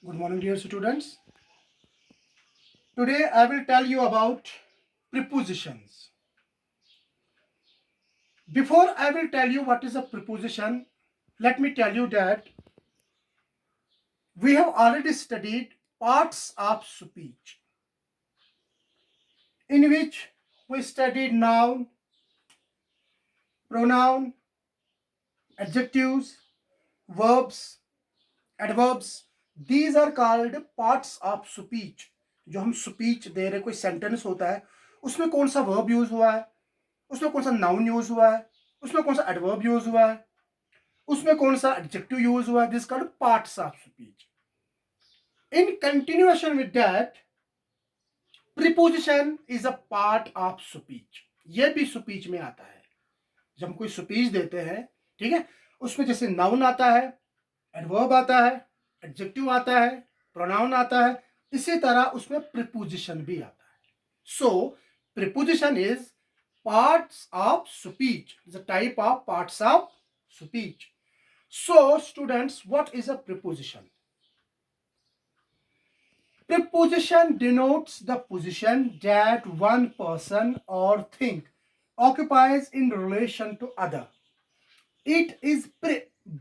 Good morning, dear students. Today I will tell you about prepositions. Before I will tell you what is a preposition, let me tell you that we have already studied parts of speech, in which we studied noun, pronoun, adjectives, verbs, adverbs. These are called parts of speech. जो हम speech दे रहे, कोई sentence होता है, उसमें कौन सा verb use हुआ है, उसमें कौन सा नाउन यूज हुआ है, उसमें कौन सा एडवर्ब यूज हुआ है, उसमें कौन सा एडजेक्टिव यूज हुआ है. This called parts of speech. In continuation with that, preposition is a part of speech. ये भी स्पीच में आता है. जब हम कोई स्पीच देते हैं, ठीक है, उसमें जैसे नाउन आता है, एडवर्ब आता है, एडजेक्टिव आता है, प्रोनाउन आता है, इसी तरह उसमें प्रीपोजिशन भी आता है. So preposition is parts of speech. It's a type of parts of speech. So, students, what is a preposition? Preposition denotes the position that one person or thing occupies in relation to other. It is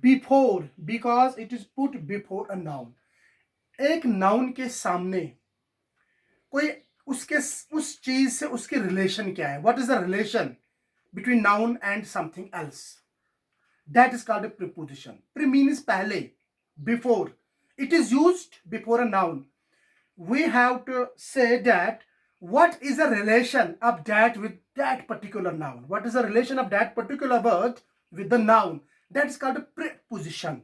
before because it is put before a noun. एक noun के सामने कोई उसके उस चीज से उसके relation क्या है. What is the relation between noun and something else. That is called a preposition. Pre means पहले, before. It is used before a noun. We have to say that what is the relation of that with that particular noun. What is the relation of that particular word with the noun. That is called a preposition.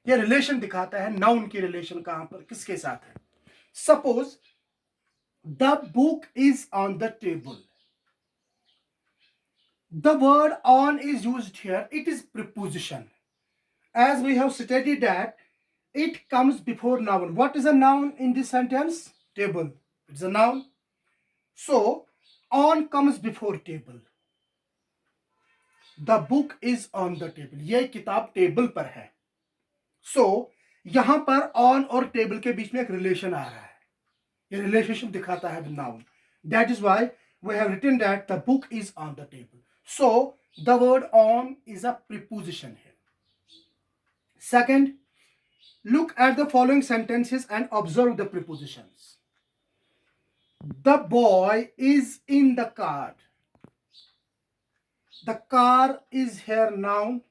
ये relation दिखाता है noun की relation कहां पर किसके साथ है. Suppose the book is on the table. The word on is used here. It is preposition. As we have studied that it comes before noun. What is a noun in this sentence? Table. It's a noun. So on comes before table. The book is on the table. ये किताब table पर है. So यहां पर on और table के बीच में एक रिलेशन आ रहा है. ये रिलेशनशिप दिखाता है noun. That is why we have written that the book is on the table. So the word on is a preposition here. Second, look at the following sentences and observe the prepositions. The boy is in the car. The car is here noun.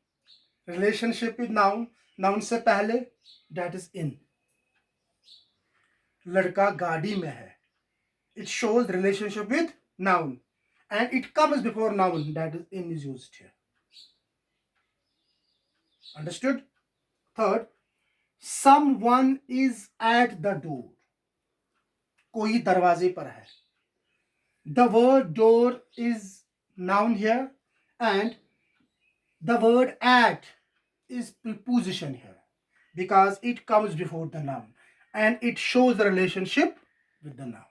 Relationship with noun. Noun से पहले, that is in. लड़का गाड़ी में है. It shows relationship with noun. And it comes before noun, that is in is used here. Understood? Third, someone is at the door. कोई दरवाजे पर है. The word door is noun here and the word at is preposition here because it comes before the noun and it shows the relationship with the noun.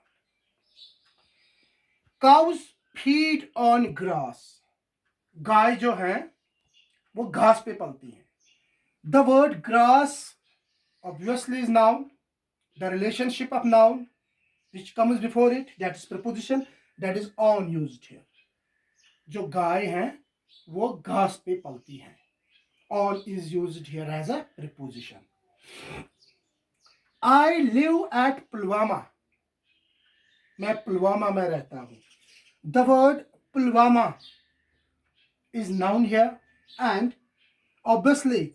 Cows feed on grass. गाय जो है वो घास पे पलती है. The word grass obviously is noun. The relationship of noun which comes before it, that is preposition, that is on used here. जो गाय हैं वो घास पे पलती हैं. On is used here as a preposition. I live at Pulwama. मैं पुलवामा में रहता हूँ. The word Pulwama is noun here and obviously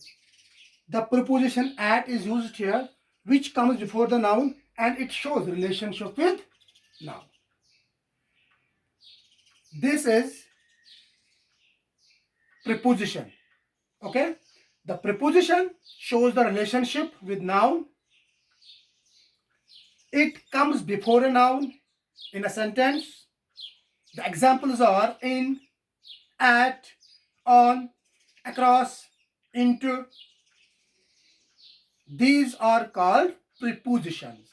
the preposition at is used here which comes before the noun and it shows relationship with noun. This is preposition. Okay, the preposition shows the relationship with noun. It comes before a noun in a sentence. The examples are in, at, on, across, into. These are called prepositions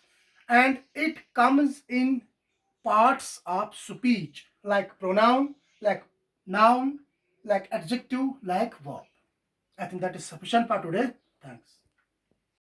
and it comes in parts of speech like pronoun, like noun, like adjective, like verb. I think that is sufficient for today. Thanks.